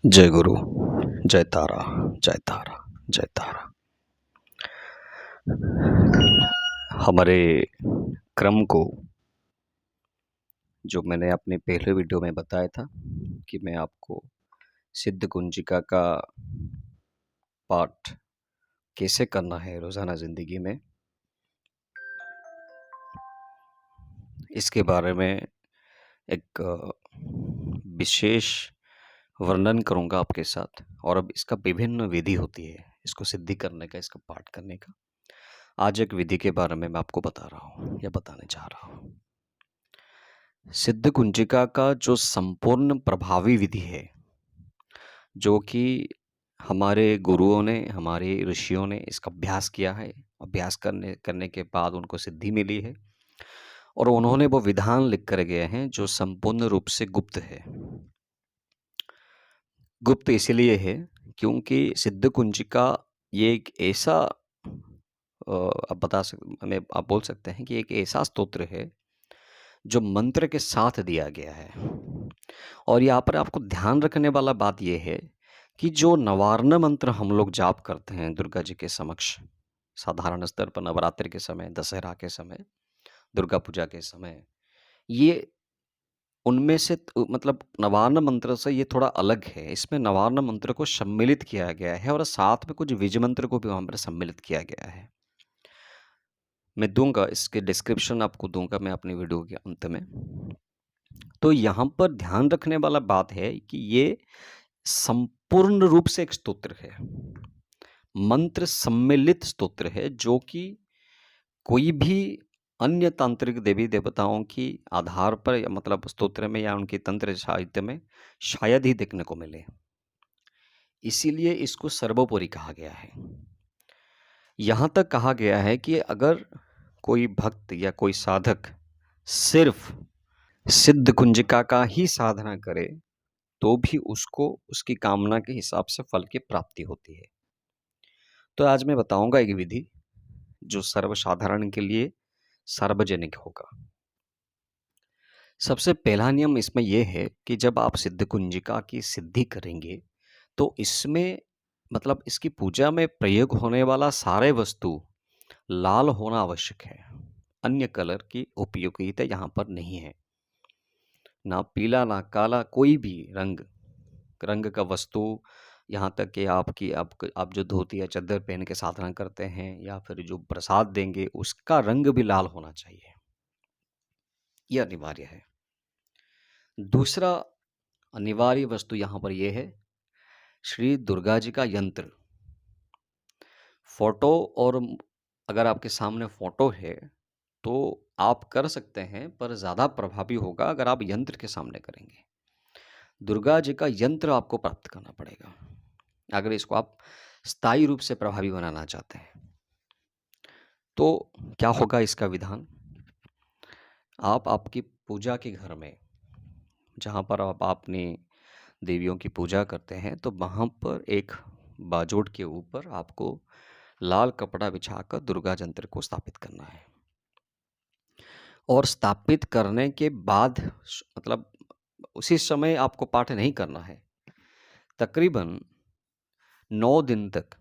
जय गुरु, जय तारा, जय तारा, जय तारा। हमारे क्रम को जो मैंने अपने पहले वीडियो में बताया था कि मैं आपको सिद्ध कुंजिका का पाठ कैसे करना है रोज़ाना ज़िंदगी में, इसके बारे में एक विशेष वर्णन करूंगा आपके साथ। और अब इसका विभिन्न विधि होती है इसको सिद्धि करने का, इसका पाठ करने का। आज एक विधि के बारे में मैं आपको बता रहा हूँ या बताने जा रहा हूँ। सिद्ध कुंजिका का जो संपूर्ण प्रभावी विधि है, जो कि हमारे गुरुओं ने, हमारे ऋषियों ने इसका अभ्यास किया है, अभ्यास करने के बाद उनको सिद्धि मिली है और उन्होंने वो विधान लिख कर गए हैं जो संपूर्ण रूप से गुप्त है। गुप्त इसलिए है क्योंकि सिद्ध कुंजिका ये एक ऐसा आप बोल सकते हैं कि एक ऐसा स्तोत्र है जो मंत्र के साथ दिया गया है। और यहाँ पर आपको ध्यान रखने वाला बात यह है कि जो नवार्ण मंत्र हम लोग जाप करते हैं दुर्गा जी के समक्ष, साधारण स्तर पर नवरात्रि के समय, दशहरा के समय, दुर्गा पूजा के समय, ये उनमें से मतलब नवार्ण मंत्र से ये थोड़ा अलग है। इसमें नवार्ण मंत्र को सम्मिलित किया गया है और साथ में कुछ विज मंत्र को भी वहाँ पर सम्मिलित किया गया है। मैं दूंगा, इसके डिस्क्रिप्शन आपको दूंगा मैं अपनी वीडियो के अंत में। तो यहाँ पर ध्यान रखने वाला बात है कि ये संपूर्ण रूप से एक स्तोत्र है, मंत्र सम्मिलित स्तोत्र है, जो कि कोई भी अन्य तांत्रिक देवी देवताओं की आधार पर या मतलब स्तोत्र में या उनके तंत्र साहित्य में शायद ही देखने को मिले। इसीलिए इसको सर्वोपरि कहा गया है। यहाँ तक कहा गया है कि अगर कोई भक्त या कोई साधक सिर्फ सिद्ध कुंजिका का ही साधना करे तो भी उसको उसकी कामना के हिसाब से फल की प्राप्ति होती है। तो आज मैं बताऊंगा एक विधि जो सर्वसाधारण के लिए सार्वजनिक होगा। सबसे पहला नियम इसमें यह है कि जब आप सिद्ध कुंजिका की सिद्धि करेंगे तो इसमें मतलब इसकी पूजा में प्रयोग होने वाला सारे वस्तु लाल होना आवश्यक है। अन्य कलर की उपयोगिता यहाँ पर नहीं है, ना पीला ना काला, कोई भी रंग का वस्तु। यहाँ तक कि आप जो धोती या चद्दर पहन के साधना करते हैं या फिर जो प्रसाद देंगे उसका रंग भी लाल होना चाहिए, यह अनिवार्य है। दूसरा अनिवार्य वस्तु यहाँ पर यह है श्री दुर्गा जी का यंत्र, फोटो। और अगर आपके सामने फोटो है तो आप कर सकते हैं, पर ज़्यादा प्रभावी होगा अगर आप यंत्र के सामने करेंगे। दुर्गा जी का यंत्र आपको प्राप्त करना पड़ेगा अगर इसको आप स्थायी रूप से प्रभावी बनाना चाहते हैं। तो क्या होगा इसका विधान? आप आपकी पूजा के घर में जहाँ पर आप अपनी देवियों की पूजा करते हैं तो वहाँ पर एक बाजोट के ऊपर आपको लाल कपड़ा बिछाकर दुर्गा यंत्र को स्थापित करना है। और स्थापित करने के बाद मतलब उसी समय आपको पाठ नहीं करना है, तकरीबन 9 दिन तक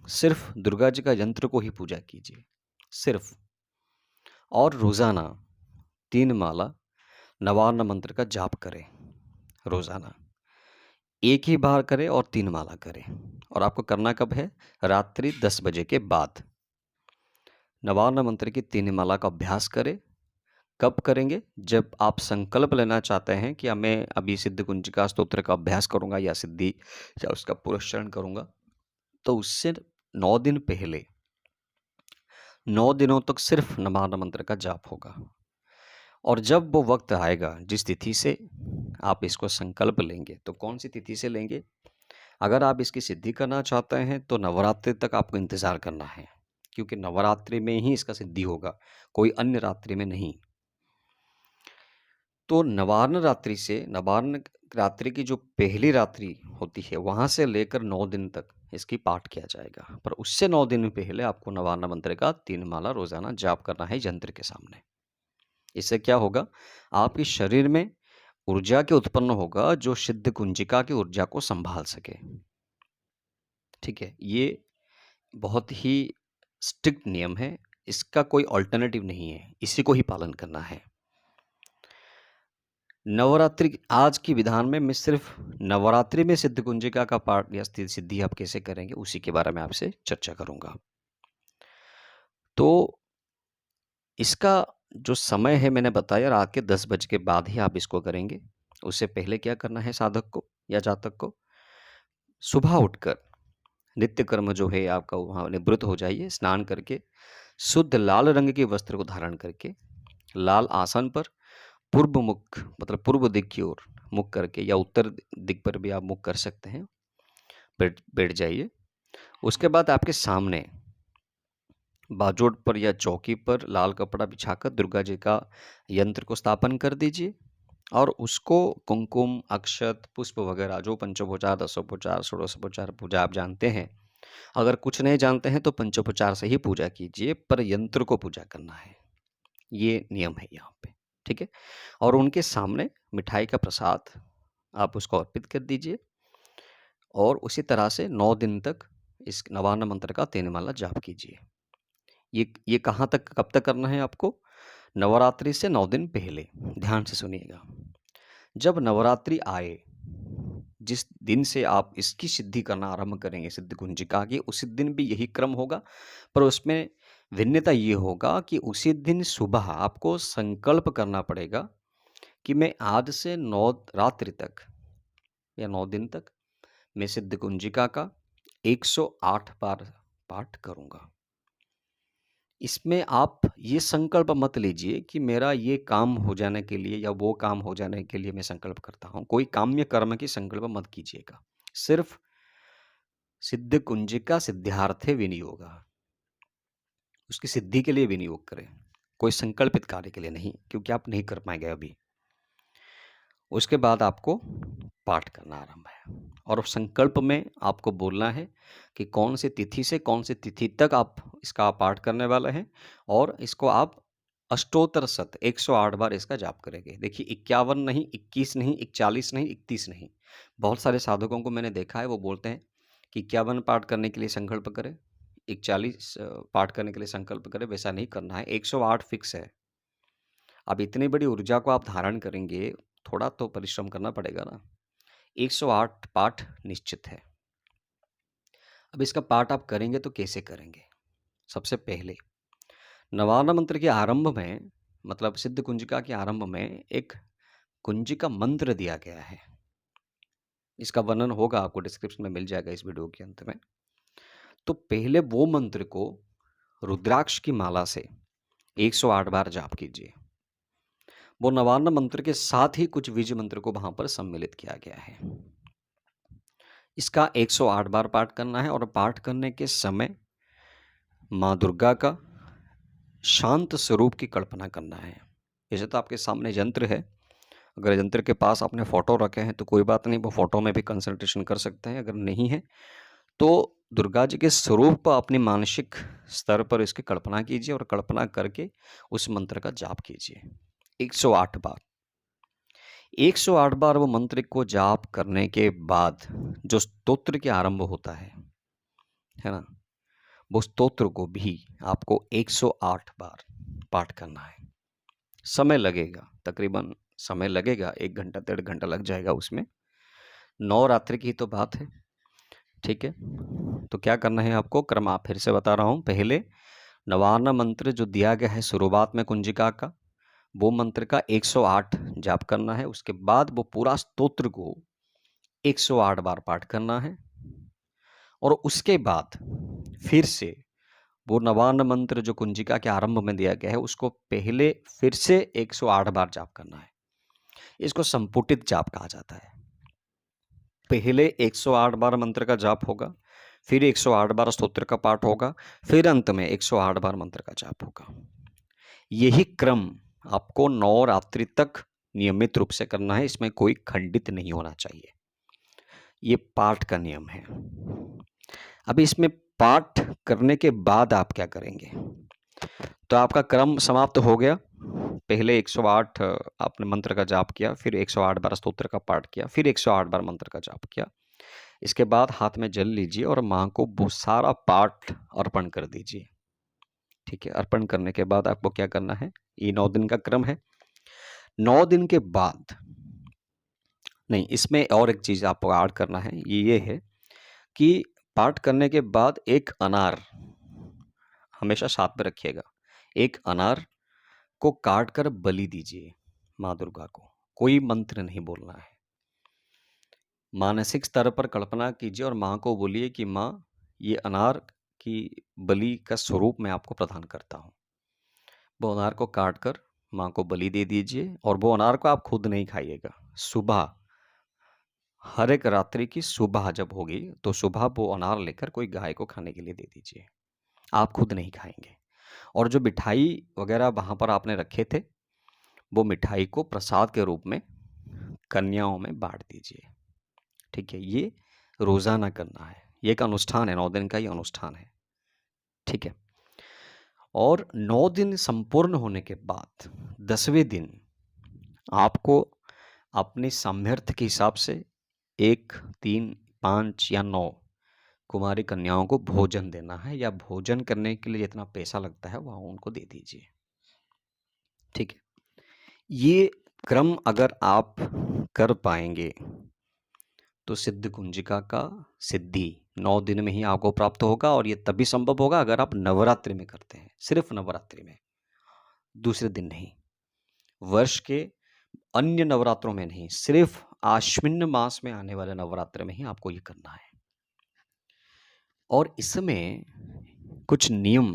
सिर्फ दुर्गा जी का यंत्र को ही पूजा कीजिए, सिर्फ। और रोज़ाना 3 माला नवार्ण मंत्र का जाप करें, रोज़ाना एक ही बार करें और 3 माला करें। और आपको करना कब है? रात्रि 10 बजे के बाद नवार्ण मंत्र की 3 माला का अभ्यास करें। कब करेंगे? जब आप संकल्प लेना चाहते हैं कि मैं अभी सिद्ध कुंजिका स्तोत्र का अभ्यास करूंगा या सिद्धि या उसका पुरस्चरण करूंगा, तो उससे 9 दिन पहले 9 दिनों तक सिर्फ नवार्ण मंत्र का जाप होगा। और जब वो वक्त आएगा जिस तिथि से आप इसको संकल्प लेंगे, तो कौन सी तिथि से लेंगे? अगर आप इसकी सिद्धि करना चाहते हैं तो नवरात्रि तक आपको इंतज़ार करना है, क्योंकि नवरात्रि में ही इसका सिद्धि होगा, कोई अन्य रात्रि में नहीं। तो नवार्ण रात्रि की जो पहली रात्रि होती है वहाँ से लेकर 9 दिन तक इसकी पाठ किया जाएगा। पर उससे 9 दिन पहले आपको नवार्ण मंत्र का 3 माला रोजाना जाप करना है यंत्र के सामने। इससे क्या होगा? आपके शरीर में ऊर्जा के उत्पन्न होगा जो सिद्ध कुंजिका की ऊर्जा को संभाल सके। ठीक है, ये बहुत ही स्ट्रिक्ट नियम है, इसका कोई ऑल्टरनेटिव नहीं है, इसी को ही पालन करना है। नवरात्रि आज की विधान में मैं सिर्फ नवरात्रि में सिद्ध कुंजिका का पाठ या सिद्धि आप कैसे करेंगे उसी के बारे में आपसे चर्चा करूंगा। तो इसका जो समय है मैंने बताया, रात के 10 बजे के बाद ही आप इसको करेंगे। उससे पहले क्या करना है साधक को या जातक को, सुबह उठकर नित्य कर्म जो है आपका वहाँ निवृत्त हो जाइए, स्नान करके शुद्ध लाल रंग के वस्त्र को धारण करके लाल आसन पर पूर्व मुख मतलब पूर्व दिख की ओर मुख करके या उत्तर दिख पर भी आप मुख कर सकते हैं, बैठ जाइए। उसके बाद आपके सामने बाजोट पर या चौकी पर लाल कपड़ा बिछाकर दुर्गा जी का यंत्र को स्थापन कर दीजिए और उसको कुमकुम, अक्षत, पुष्प वगैरह जो पंचोपचार, दशोपचार, षोडशोपचार पूजा आप जानते हैं, अगर कुछ नहीं जानते हैं तो पंचोपचार से ही पूजा कीजिए, पर यंत्र को पूजा करना है, ये नियम है यहाँ पे। ठीक है, और उनके सामने मिठाई का प्रसाद आप उसको अर्पित कर दीजिए और उसी तरह से 9 दिन तक इस नवान्न मंत्र का 3 माला जाप कीजिए। ये कहाँ तक, कब तक करना है आपको? नवरात्रि से 9 दिन पहले। ध्यान से सुनिएगा। जब नवरात्रि आए, जिस दिन से आप इसकी सिद्धि करना आरंभ करेंगे सिद्ध कुंजिका की, उसी दिन भी यही क्रम होगा, पर उसमें भिन्नता ये होगा कि उसी दिन सुबह आपको संकल्प करना पड़ेगा कि मैं आज से 9 रात्रि तक या 9 दिन तक मैं सिद्ध कुंजिका का 108 बार पाठ करूंगा। इसमें आप ये संकल्प मत लीजिए कि मेरा ये काम हो जाने के लिए या वो काम हो जाने के लिए मैं संकल्प करता हूँ। कोई काम्य कर्म की संकल्प मत कीजिएगा, सिर्फ सिद्ध कुंजिका सिद्धार्थे विनियोगा, उसकी सिद्धि के लिए विनियोग करें, कोई संकल्पित कार्य के लिए नहीं, क्योंकि आप नहीं कर पाएंगे अभी। उसके बाद आपको पाठ करना आरंभ है और संकल्प में आपको बोलना है कि कौन सी तिथि से कौन सी तिथि तक आप इसका पाठ करने वाले हैं और इसको आप अष्टोत्तर शत 108 बार इसका जाप करेंगे। देखिए 51 नहीं, 21 नहीं, 41 नहीं, 31 नहीं। बहुत सारे साधकों को मैंने देखा है, वो बोलते हैं कि 51 पाठ करने के लिए संकल्प करें, 41 पाठ करने के लिए संकल्प करें। वैसा नहीं करना है, 108 फिक्स है। अब इतनी बड़ी ऊर्जा को आप धारण करेंगे, थोड़ा तो परिश्रम करना पड़ेगा ना। 108 पाठ निश्चित है। अब इसका पाठ आप करेंगे तो कैसे करेंगे? सबसे पहले नवान्न मंत्र के आरंभ में, मतलब सिद्ध कुंजिका के आरंभ में एक कुंजिका मंत्र दिया गया है। इसका वर्णन होगा, आपको डिस्क्रिप्शन में मिल जाएगा इस वीडियो के अंत में। तो पहले वो मंत्र को रुद्राक्ष की माला से 108 बार जाप कीजिए। वो नवान्न मंत्र के साथ ही कुछ बीज मंत्र को वहां पर सम्मिलित किया गया है। इसका 108 बार पाठ करना है और पाठ करने के समय माँ दुर्गा का शांत स्वरूप की कल्पना करना है। जैसे तो आपके सामने यंत्र है, अगर यंत्र के पास आपने फोटो रखे हैं तो कोई बात नहीं, वो फोटो में भी कंसंट्रेशन कर सकते हैं। अगर नहीं है तो दुर्गा जी के स्वरूप पर अपने मानसिक स्तर पर इसकी कल्पना कीजिए और कल्पना करके उस मंत्र का जाप कीजिए 108 बार। 108 बार वो मंत्र को जाप करने के बाद जो स्तोत्र के आरंभ होता है ना, वो स्तोत्र को भी आपको 108 बार पाठ करना है। समय लगेगा, तकरीबन समय लगेगा 1 घंटा 1.5 घंटा लग जाएगा उसमें। 9 रात्रि की तो बात है। ठीक है, तो क्या करना है आपको, क्रम आप फिर से बता रहा हूँ। पहले नवान्न मंत्र जो दिया गया है शुरुआत में कुंजिका का, वो मंत्र का 108 जाप करना है। उसके बाद वो पूरा स्तोत्र को 108 बार पाठ करना है और उसके बाद फिर से वो नवान्न मंत्र जो कुंजिका के आरंभ में दिया गया है उसको पहले फिर से 108 बार जाप करना है। इसको संपुटित जाप कहा जाता है। पहले 108 बार मंत्र का जाप होगा, फिर 108 बार स्तोत्र का पाठ होगा, फिर अंत में 108 बार मंत्र का जाप होगा। यही क्रम आपको 9 रात्रि तक नियमित रूप से करना है, इसमें कोई खंडित नहीं होना चाहिए। ये पाठ का नियम है। अभी इसमें पाठ करने के बाद आप क्या करेंगे? तो आपका क्रम समाप्त हो गया। पहले 108 आपने मंत्र का जाप किया, फिर 108 बार स्तोत्र का पाठ किया, फिर 108 बार मंत्र का जाप किया। इसके बाद हाथ में जल लीजिए और माँ को वो सारा पाठ अर्पण कर दीजिए। ठीक है, अर्पण करने के बाद आपको क्या करना है, ये 9 दिन का क्रम है। 9 दिन के बाद नहीं, इसमें और एक चीज़ आपको ऐड करना है, ये है कि पाठ करने के बाद एक अनार हमेशा साथ में रखिएगा। एक अनार को काट कर बलि दीजिए माँ दुर्गा को। कोई मंत्र नहीं बोलना है। मानसिक स्तर पर कल्पना कीजिए और माँ को बोलिए कि माँ, ये अनार की बलि का स्वरूप मैं आपको प्रदान करता हूँ। वो अनार को काट कर माँ को बलि दे दीजिए और वो अनार को आप खुद नहीं खाइएगा। सुबह, हर एक रात्रि की सुबह जब होगी तो सुबह वो अनार लेकर कोई गाय को खाने के लिए दे दीजिए। आप खुद नहीं खाएंगे। और जो मिठाई वगैरह वहाँ पर आपने रखे थे, वो मिठाई को प्रसाद के रूप में कन्याओं में बांट दीजिए। ठीक है, ये रोज़ाना करना है। ये एक अनुष्ठान है, 9 दिन का ये अनुष्ठान है। ठीक है, और 9 दिन संपूर्ण होने के बाद 10वें दिन आपको अपने सामर्थ्य के हिसाब से 1, 3, 5 या 9 कुमारी कन्याओं को भोजन देना है, या भोजन करने के लिए जितना पैसा लगता है वह उनको दे दीजिए। ठीक है, ये क्रम अगर आप कर पाएंगे तो सिद्ध कुंजिका का सिद्धि 9 दिन में ही आपको प्राप्त होगा। और ये तभी संभव होगा अगर आप नवरात्रि में करते हैं, सिर्फ नवरात्रि में, दूसरे दिन नहीं। वर्ष के अन्य नवरात्रों में नहीं, सिर्फ आश्विन मास में आने वाले नवरात्र में ही आपको ये करना है। और इसमें कुछ नियम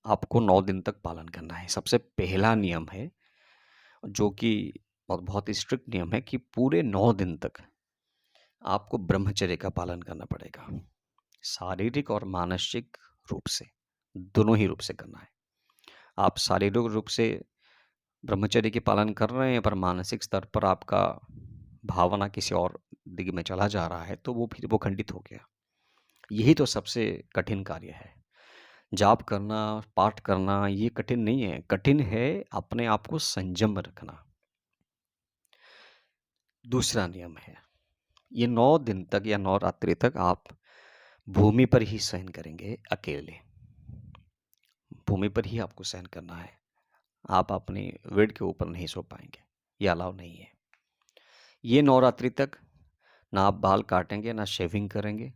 आपको 9 दिन तक पालन करना है। सबसे पहला नियम है, जो कि बहुत ही स्ट्रिक्ट नियम है, कि पूरे 9 दिन तक आपको ब्रह्मचर्य का पालन करना पड़ेगा। शारीरिक और मानसिक रूप से, दोनों ही रूप से करना है। आप शारीरिक रूप से ब्रह्मचर्य के पालन कर रहे हैं पर मानसिक स्तर पर आपका भावना किसी और दिग में चला जा रहा है, तो वो खंडित हो गया। यही तो सबसे कठिन कार्य है। जाप करना, पाठ करना ये कठिन नहीं है। कठिन है अपने आप को संयम में रखना। दूसरा नियम है, ये 9 दिन तक या 9 रात्रि तक आप भूमि पर ही शयन करेंगे, अकेले। भूमि पर ही आपको शयन करना है। आप अपनी बेड के ऊपर नहीं सो पाएंगे, ये अलाउ नहीं है। ये 9 रात्रि तक ना आप बाल काटेंगे, ना शेविंग करेंगे।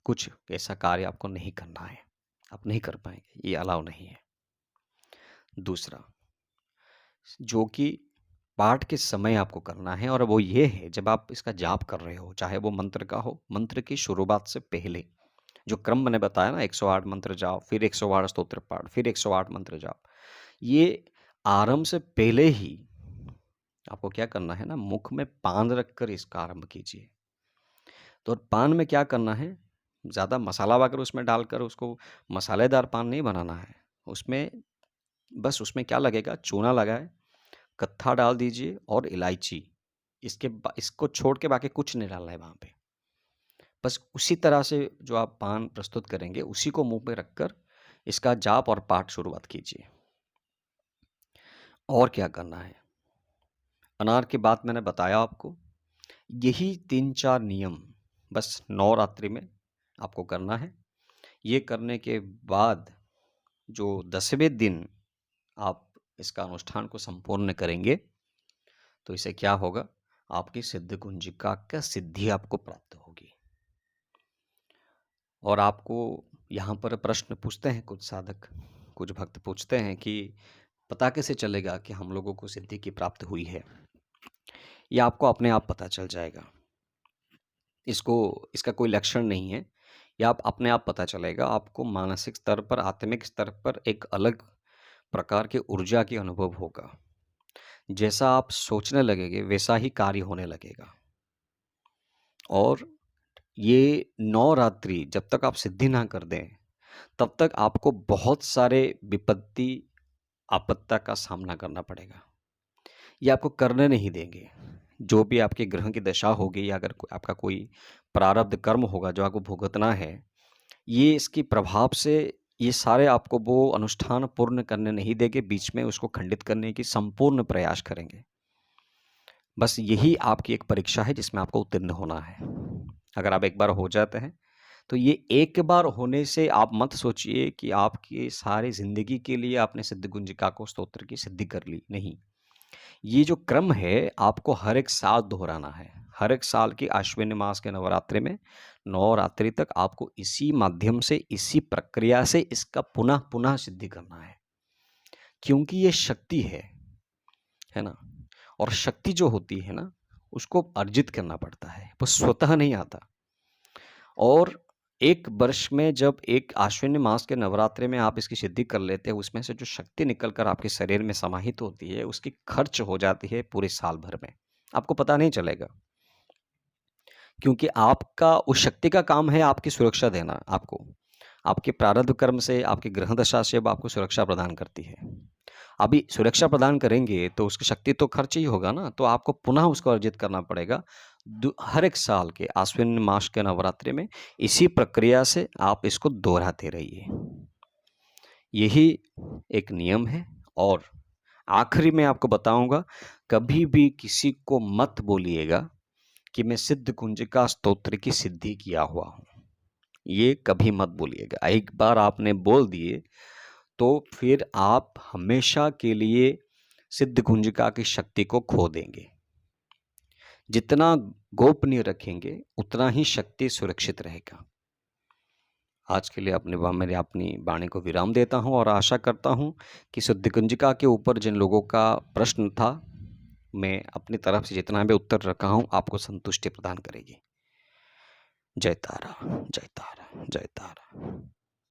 कुछ ऐसा कार्य आपको नहीं करना है, आप नहीं कर पाएंगे, ये अलाउ नहीं है। दूसरा, जो कि पाठ के समय आपको करना है, और वो ये है, जब आप इसका जाप कर रहे हो, चाहे वो मंत्र का हो, मंत्र की शुरुआत से पहले जो क्रम मैंने बताया ना, 108 मंत्र जाप, फिर 108 स्तोत्र पाठ, फिर 108 मंत्र जाप, ये आरंभ से पहले ही आपको क्या करना है ना, मुख में पान रखकर इसका आरंभ कीजिए। तो पान में क्या करना है, ज़्यादा मसाला वगैरह उसमें डालकर उसको मसालेदार पान नहीं बनाना है। उसमें बस उसमें क्या लगेगा, चूना लगाए, कत्था डाल दीजिए और इलायची। इसको छोड़ के बाकी कुछ नहीं डालना है वहाँ पे। बस उसी तरह से जो आप पान प्रस्तुत करेंगे उसी को मुंह पे रखकर इसका जाप और पाठ शुरुआत कीजिए। और क्या करना है, अनार की बात मैंने बताया आपको। यही 3-4 नियम बस 9 रात्रि में आपको करना है। ये करने के बाद जो 10वें दिन आप इसका अनुष्ठान को संपूर्ण करेंगे तो इसे क्या होगा, आपकी सिद्ध कुंजिका का सिद्धि आपको प्राप्त होगी। और आपको यहाँ पर प्रश्न पूछते हैं कुछ साधक, कुछ भक्त पूछते हैं कि पता कैसे चलेगा कि हम लोगों को सिद्धि की प्राप्त हुई है। ये आपको अपने आप पता चल जाएगा। इसका कोई लक्षण नहीं है, या आप अपने आप पता चलेगा। आपको मानसिक स्तर पर, आत्मिक स्तर पर एक अलग प्रकार की ऊर्जा की अनुभव होगा। जैसा आप सोचने लगेंगे वैसा ही कार्य होने लगेगा। और ये 9 रात्रि जब तक आप सिद्धि ना कर दें तब तक आपको बहुत सारे विपत्ति, आपत्ति का सामना करना पड़ेगा। ये आपको करने नहीं देंगे। जो भी आपके ग्रह की दशा होगी, या अगर आपका कोई प्रारब्ध कर्म होगा जो आपको भुगतना है, ये इसके प्रभाव से ये सारे आपको वो अनुष्ठान पूर्ण करने नहीं देंगे, बीच में उसको खंडित करने की संपूर्ण प्रयास करेंगे। बस यही आपकी एक परीक्षा है जिसमें आपको उत्तीर्ण होना है। अगर आप एक बार हो जाते हैं, तो ये एक बार होने से आप मत सोचिए कि आपकी सारी ज़िंदगी के लिए आपने सिद्धगुंजिका को स्तोत्र की सिद्धि कर ली, नहीं। ये जो क्रम है, आपको हर एक साल दोहराना है। हर एक साल की आश्विन मास के नवरात्रि में, नवरात्रि तक आपको इसी माध्यम से, इसी प्रक्रिया से इसका पुनः-पुनः सिद्धि करना है। क्योंकि ये शक्ति है ना? और शक्ति जो होती है ना, उसको अर्जित करना पड़ता है, वो स्वतः नहीं आता। और 1 वर्ष में जब एक आश्विन मास के नवरात्रि में आप इसकी सिद्धि कर लेते हैं, उसमें से जो शक्ति निकल कर आपके शरीर में समाहित होती है, उसकी खर्च हो जाती है पूरे साल भर में। आपको पता नहीं चलेगा। क्योंकि आपका उस शक्ति का काम है आपकी सुरक्षा देना आपको। आपके प्रारब्ध कर्म से, आपकी ग्रह दशा से वो आपको सुरक्षा प्रदान करती है। अभी सुरक्षा प्रदान करेंगे तो उसकी शक्ति तो खर्च ही होगा ना, तो आपको पुनः उसको अर्जित करना पड़ेगा। हर एक साल के आश्विन मास के नवरात्रि में इसी प्रक्रिया से आप इसको दोहराते रहिए। यही एक नियम है। और आखिरी में आपको बताऊंगा, कभी भी किसी को मत बोलिएगा कि मैं सिद्ध कुंजिका स्तोत्र की सिद्धि किया हुआ हूँ। ये कभी मत बोलिएगा। एक बार आपने बोल दिए तो फिर आप हमेशा के लिए सिद्ध कुंजिका की शक्ति को खो देंगे। जितना गोपनीय रखेंगे, उतना ही शक्ति सुरक्षित रहेगा। आज के लिए मैंने अपनी वाणी को विराम देता हूँ और आशा करता हूँ कि सिद्ध कुंजिका के ऊपर जिन लोगों का प्रश्न था, मैं अपनी तरफ से जितना भी उत्तर रखा हूँ, आपको संतुष्टि प्रदान करेगी। जय तारा, जय तारा, जय तारा।